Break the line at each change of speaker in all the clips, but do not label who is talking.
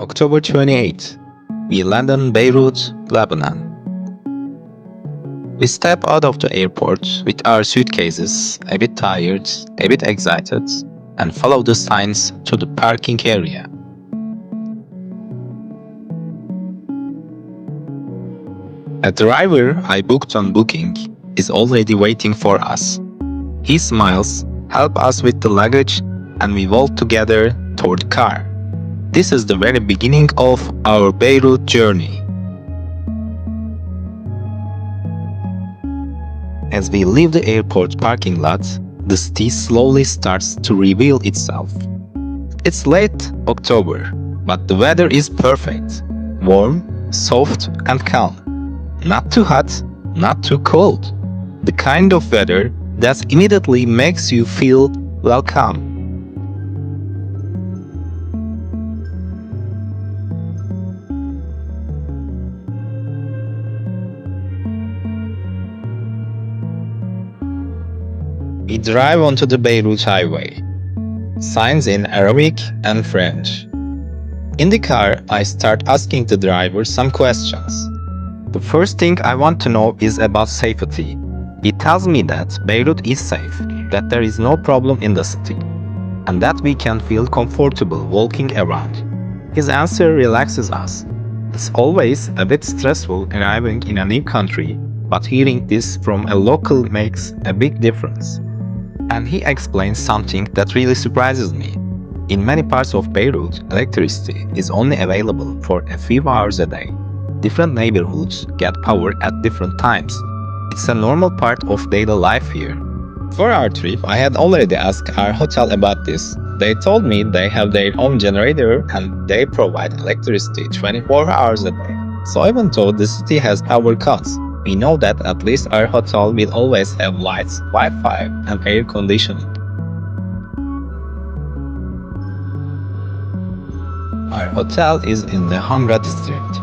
October 28th. We land in Beirut, Lebanon. We step out of the airport with our suitcases, a bit tired, a bit excited, and follow the signs to the parking area. A driver I booked on Booking is already waiting for us. He smiles, helps us with the luggage, and we walk together toward the car. This is the very beginning of our Beirut journey. As we leave the airport parking lot, the city slowly starts to reveal itself. It's late October, but the weather is perfect. Warm, soft, and calm. Not too hot, not too cold. The kind of weather that immediately makes you feel welcome. We drive onto the Beirut highway. Signs in Arabic and French. In the car, I start asking the driver some questions. The first thing I want to know is about safety. He tells me that Beirut is safe, that there is no problem in the city, and that we can feel comfortable walking around. His answer relaxes us. It's always a bit stressful arriving in a new country, but hearing this from a local makes a big difference. And he explains something that really surprises me. In many parts of Beirut, electricity is only available for a few hours a day. Different neighborhoods get power at different times. It's a normal part of daily life here. For our trip, I had already asked our hotel about this. They told me they have their own generator and they provide electricity 24 hours a day. So even though the city has power cuts, we know that at least our hotel will always have lights, Wi-Fi, and air conditioning. Our hotel is in the Hamra district.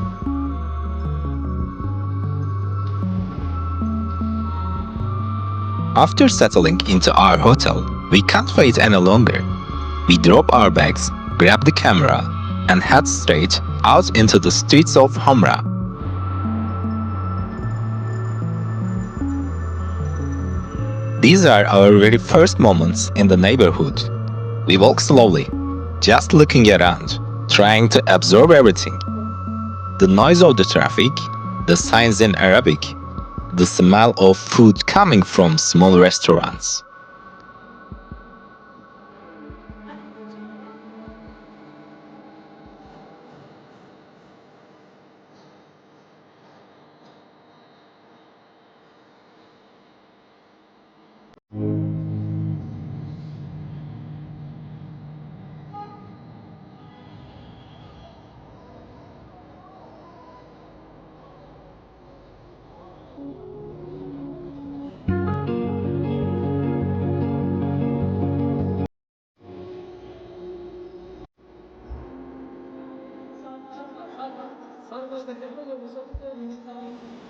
After settling into our hotel, we can't wait any longer. We drop our bags, grab the camera, and head straight out into the streets of Hamra. These are our very first moments in the neighborhood. We walk slowly, just looking around, trying to absorb everything. The noise of the traffic, the signs in Arabic, the smell of food coming from small restaurants.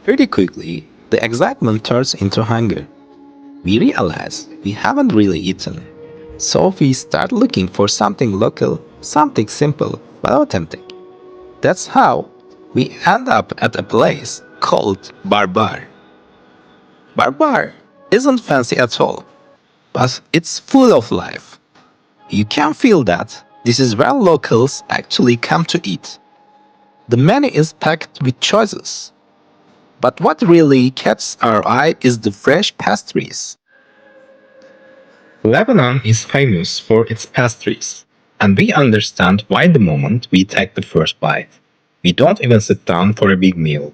Pretty quickly, the excitement turns into hunger. We realize we haven't really eaten. So we start looking for something local, something simple but authentic. That's how we end up at a place called Barbar. Barbar isn't fancy at all, but it's full of life. You can feel that this is where locals actually come to eat. The menu is packed with choices. But what really catches our eye is the fresh pastries. Lebanon is famous for its pastries, and we understand why the moment we take the first bite. We don't even sit down for a big meal.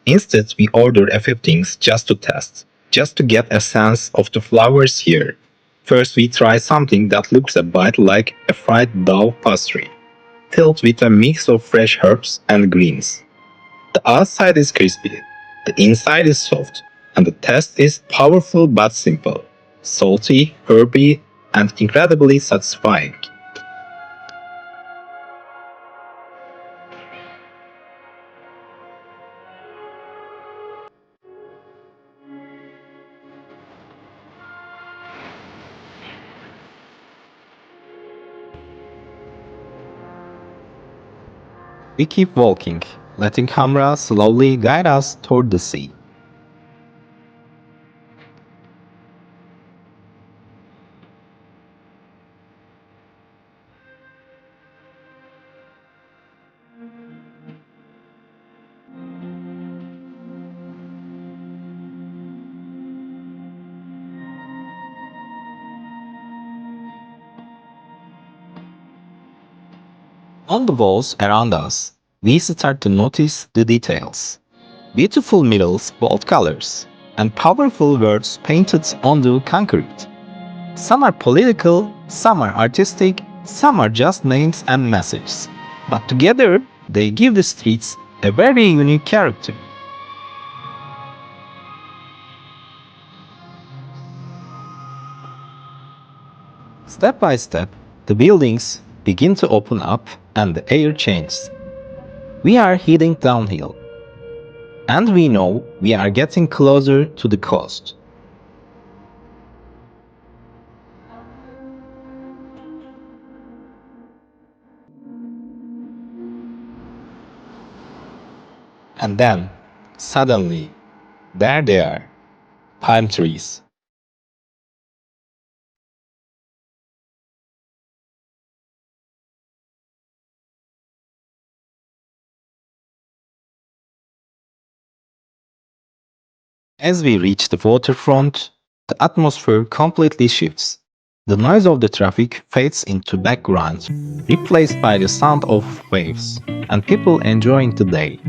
Instead, we order a few things just to test, just to get a sense of the flavors here. First, we try something that looks a bit like a fried dough pastry, filled with a mix of fresh herbs and greens. The outside is crispy, the inside is soft, and the taste is powerful but simple, salty, herby, and incredibly satisfying. We keep walking, letting Hamra slowly guide us toward the sea. On the walls around us, we start to notice the details. Beautiful murals, bold colors, and powerful words painted on the concrete. Some are political, some are artistic, some are just names and messages. But together, they give the streets a very unique character. Step by step, the buildings begin to open up and the air changes. We are heading downhill, and we know we are getting closer to the coast. And then, suddenly, there they are, palm trees. As we reach the waterfront, the atmosphere completely shifts. The noise of the traffic fades into background, replaced by the sound of waves and people enjoying the day.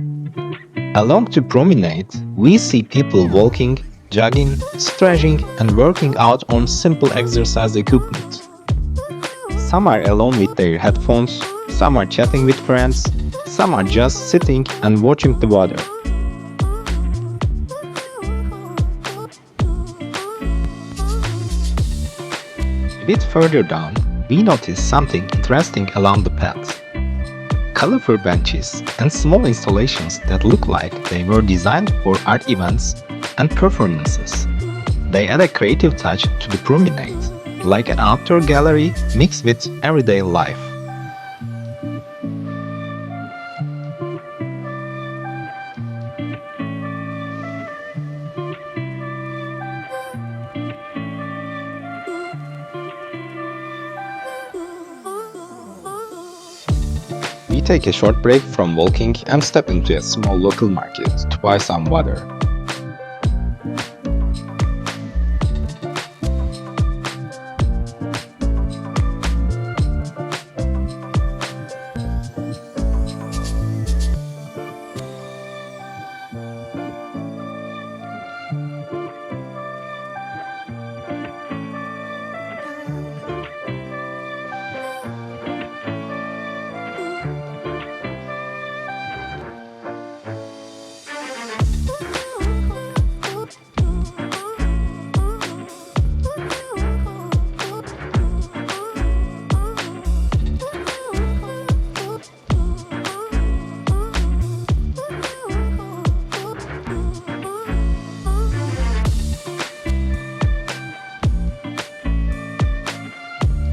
Along the promenade, we see people walking, jogging, stretching, and working out on simple exercise equipment. Some are alone with their headphones, some are chatting with friends, some are just sitting and watching the water. A bit further down, we notice something interesting along the path. Colorful benches and small installations that look like they were designed for art events and performances. They add a creative touch to the promenade, like an outdoor gallery mixed with everyday life. We take a short break from walking and step into a small local market to buy some water.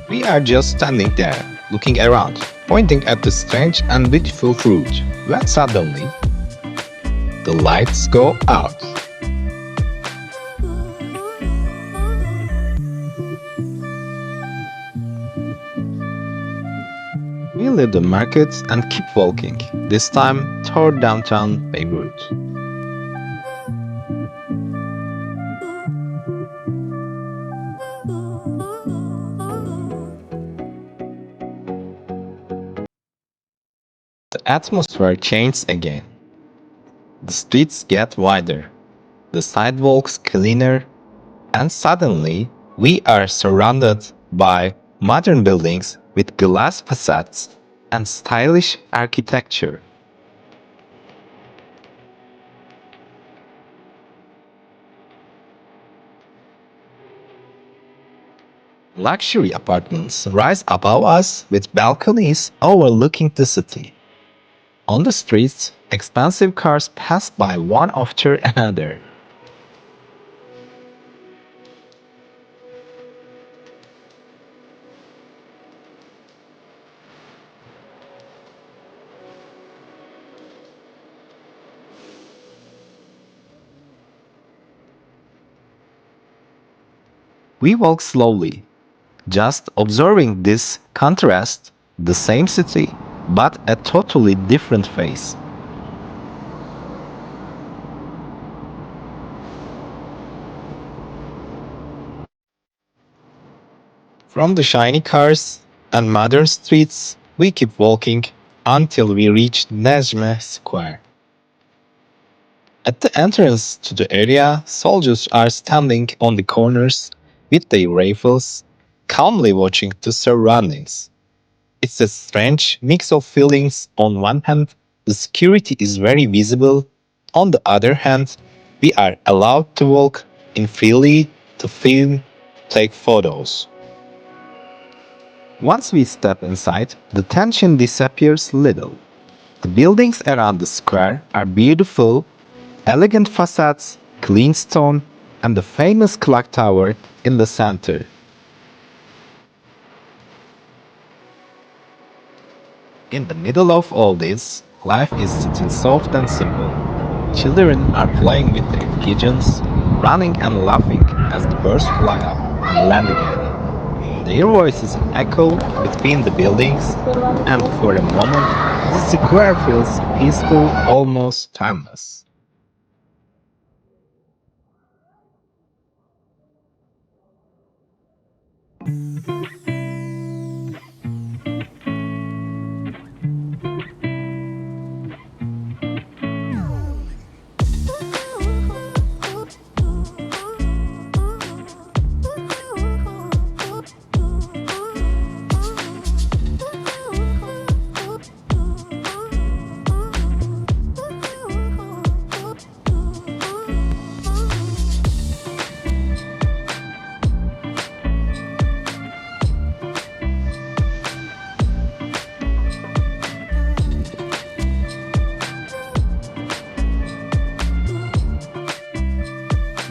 We are just standing there, looking around, pointing at the strange and beautiful fruit, when suddenly, the lights go out. We leave the market and keep walking, this time toward downtown Beirut. The atmosphere changes again. The streets get wider, the sidewalks cleaner, and suddenly we are surrounded by modern buildings with glass facades and stylish architecture. Luxury apartments rise above us with balconies overlooking the city. On the streets, expensive cars pass by one after another. We walk slowly, just observing this contrast, the same city, but a totally different face. From the shiny cars and modern streets, we keep walking until we reach Nejmeh Square. At the entrance to the area, soldiers are standing on the corners with their rifles, calmly watching the surroundings. It's a strange mix of feelings. On one hand, the security is very visible. On the other hand, we are allowed to walk in freely, to film, take photos. Once we step inside, the tension disappears little. The buildings around the square are beautiful, elegant facades, clean stone, and the famous clock tower in the center. In the middle of all this, life is still soft and simple. Children are playing with their pigeons, running and laughing as the birds fly up and land again. Their voices echo between the buildings, and for a moment, the square feels peaceful, almost timeless.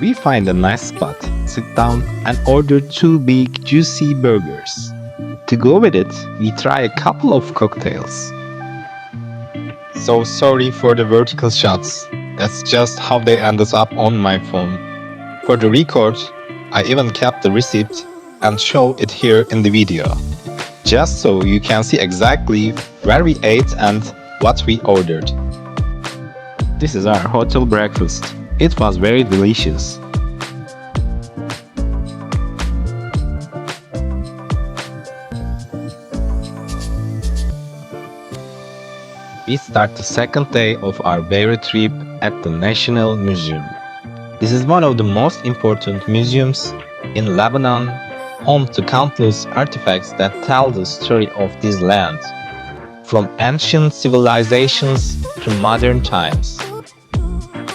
We find a nice spot, sit down, and order two big, juicy burgers. To go with it, we try a couple of cocktails. So sorry for the vertical shots. That's just how they ended up on my phone. For the record, I even kept the receipt and show it here in the video, just so you can see exactly where we ate and what we ordered. This is our hotel breakfast. It was very delicious. We start the second day of our Beirut trip at the National Museum. This is one of the most important museums in Lebanon, home to countless artifacts that tell the story of this land, from ancient civilizations to modern times.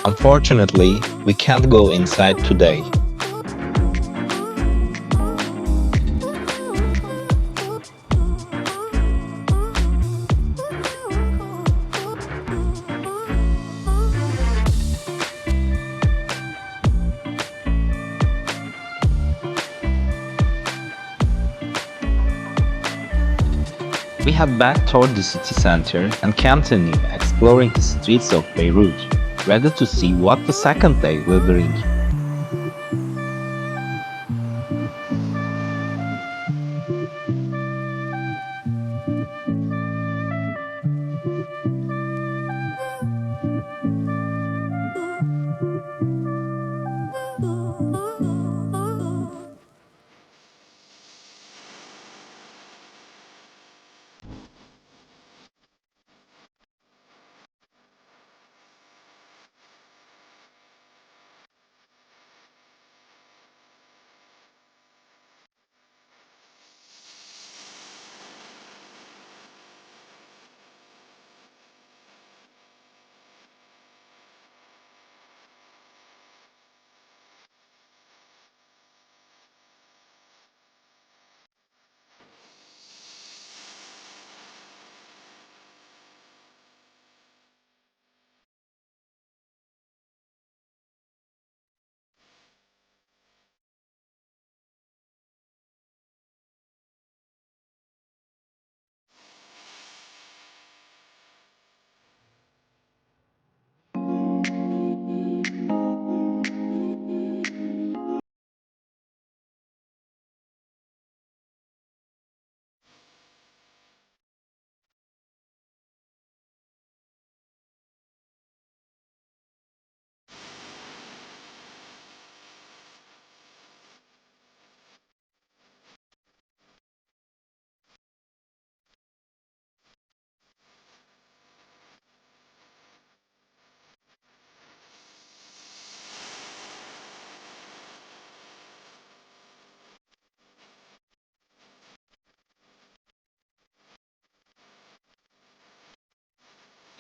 Unfortunately, we can't go inside today. We head back toward the city center and continue exploring the streets of Beirut, ready to see what the second day will bring.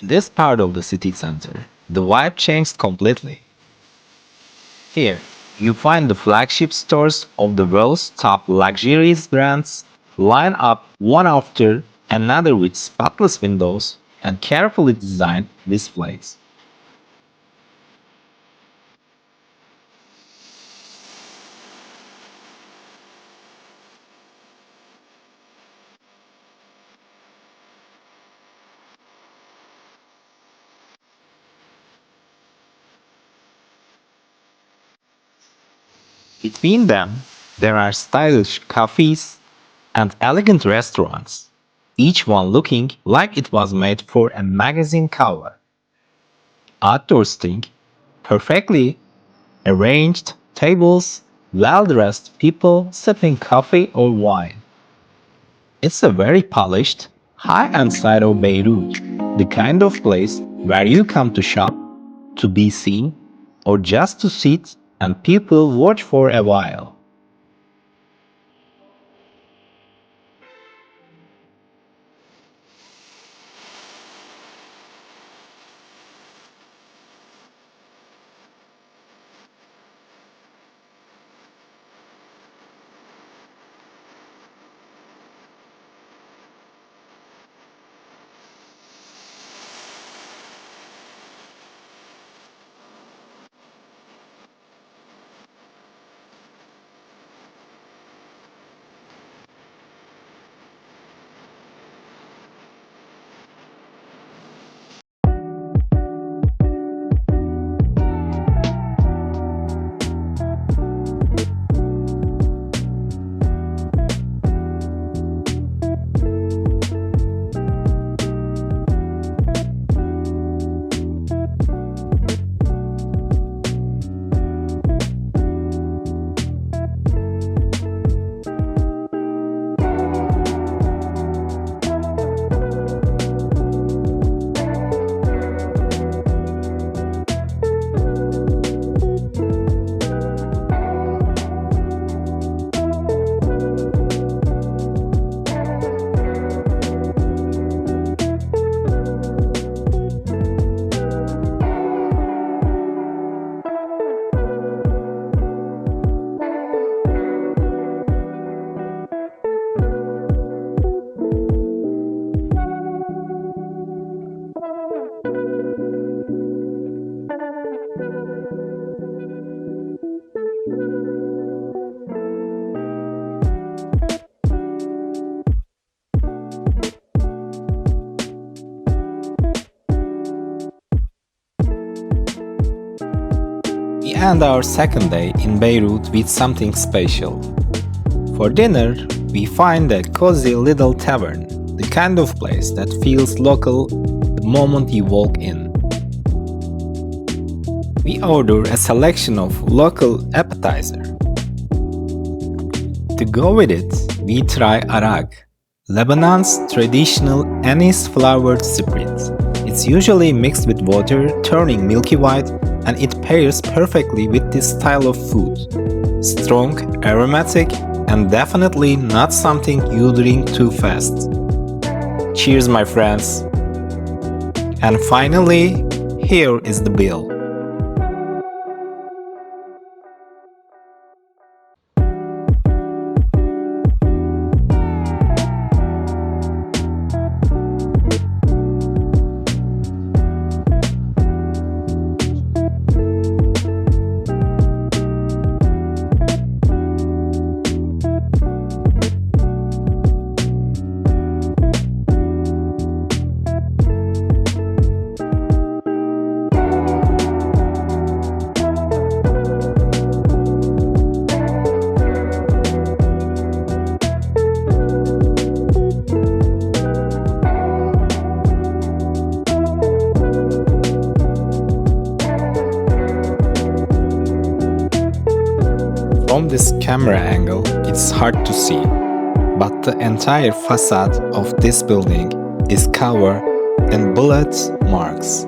In this part of the city center, the vibe changed completely. Here, you find the flagship stores of the world's top luxurious brands line up one after another with spotless windows and carefully designed displays. Between them, there are stylish cafes and elegant restaurants, each one looking like it was made for a magazine cover. Outdoor seating, perfectly arranged tables, well dressed people sipping coffee or wine. It's a very polished, high end side of Beirut, the kind of place where you come to shop, to be seen, or just to sit and people watch for a while. We end our second day in Beirut with something special. For dinner, we find a cozy little tavern, the kind of place that feels local the moment you walk in. We order a selection of local appetizer. To go with it, we try arag, Lebanon's traditional anise-flavored spirit. It's usually mixed with water, turning milky white, and it pairs perfectly with this style of food. Strong, aromatic, and definitely not something you drink too fast. Cheers, my friends! And finally, here is the bill. From this camera angle, it's hard to see, but the entire facade of this building is covered in bullet marks.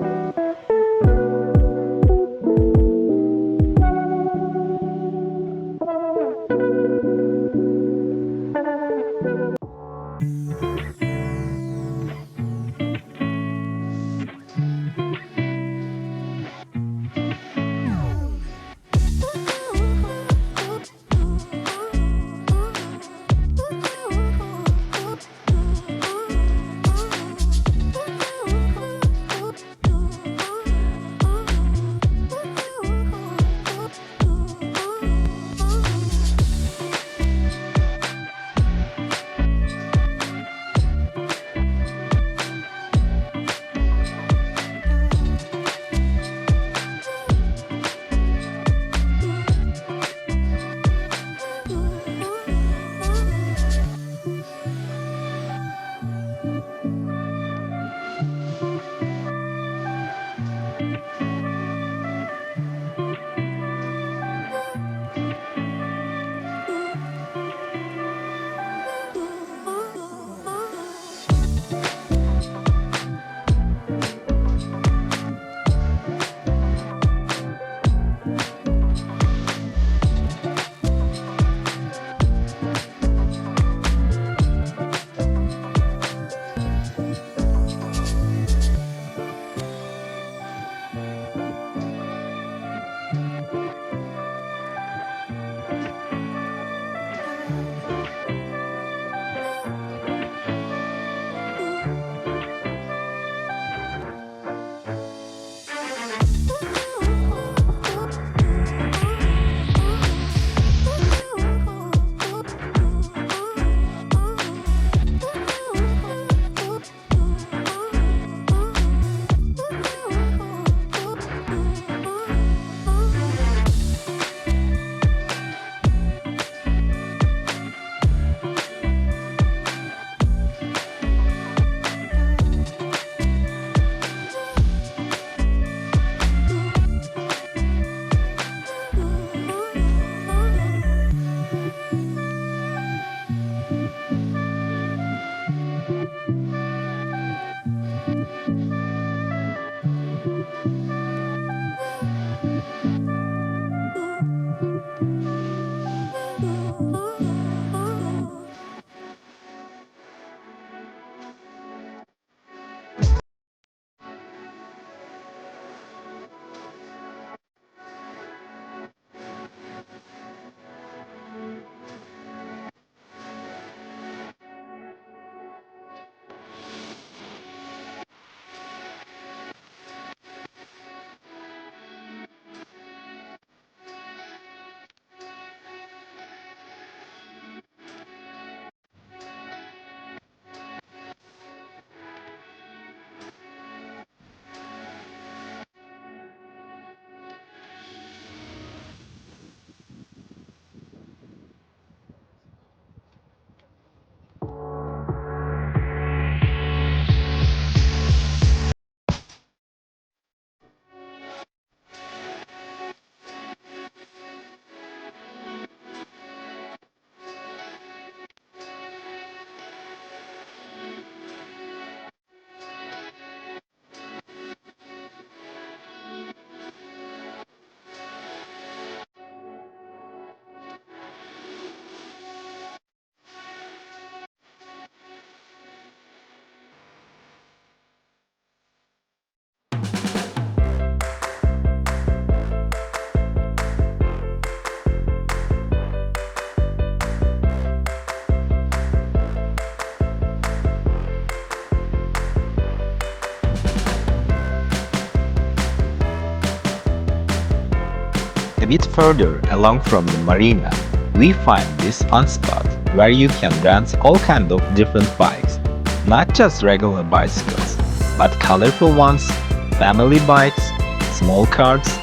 bit further along from the marina, we find this fun spot where you can rent all kinds of different bikes. Not just regular bicycles, but colorful ones, family bikes, small carts,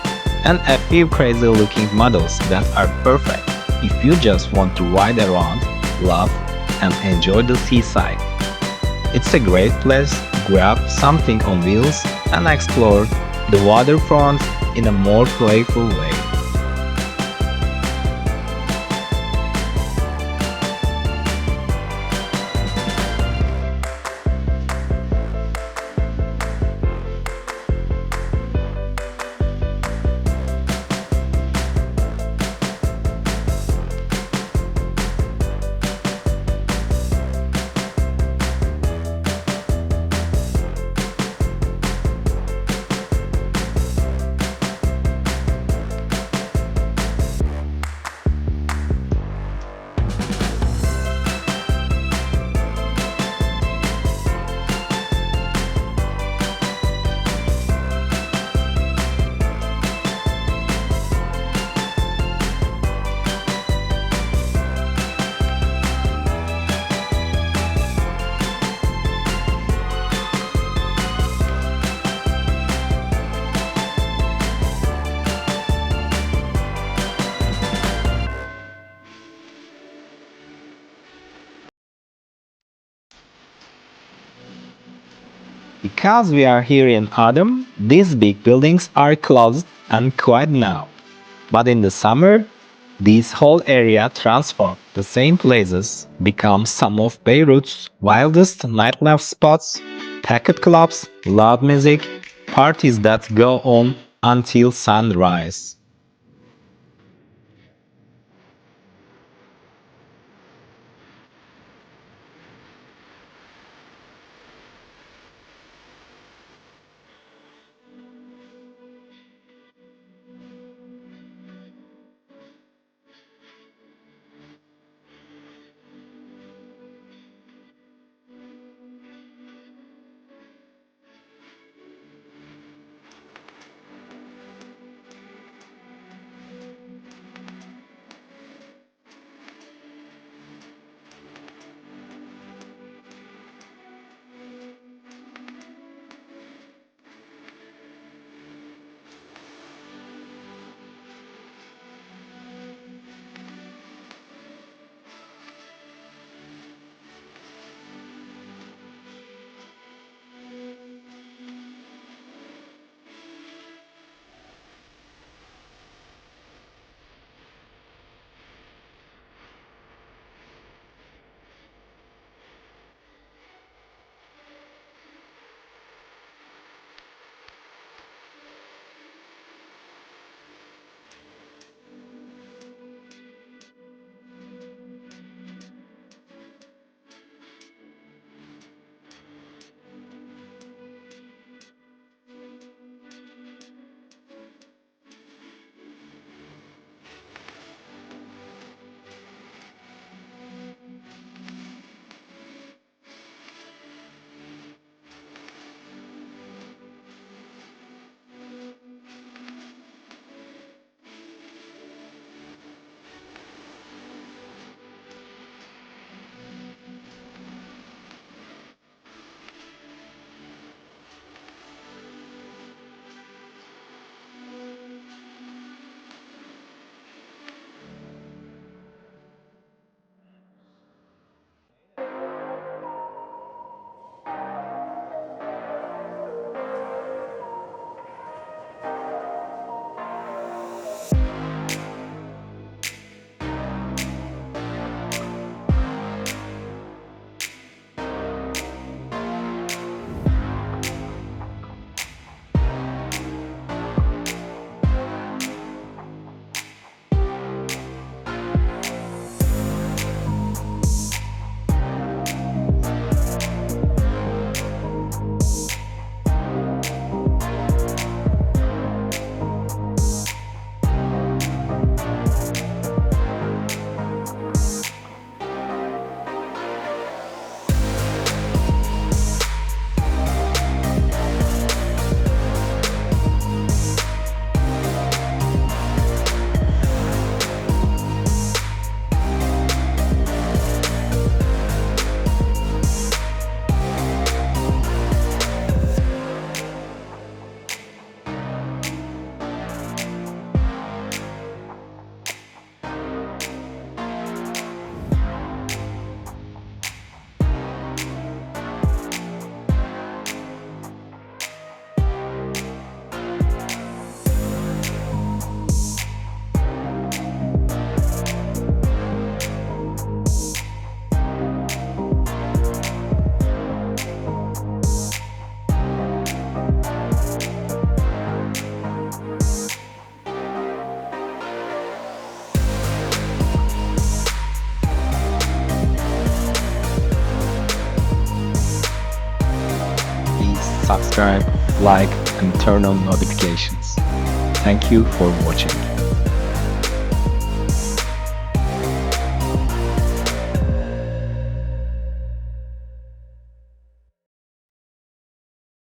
and a few crazy looking models that are perfect if you just want to ride around, laugh, and enjoy the seaside. It's a great place to grab something on wheels and explore the waterfront in a more playful way. Because we are here in autumn, these big buildings are closed and quiet now. But in the summer, these whole area transform. The same places become some of Beirut's wildest nightlife spots, packet clubs, loud music, parties that go on until sunrise.
subscribe, like, and turn on notifications. Thank you for watching.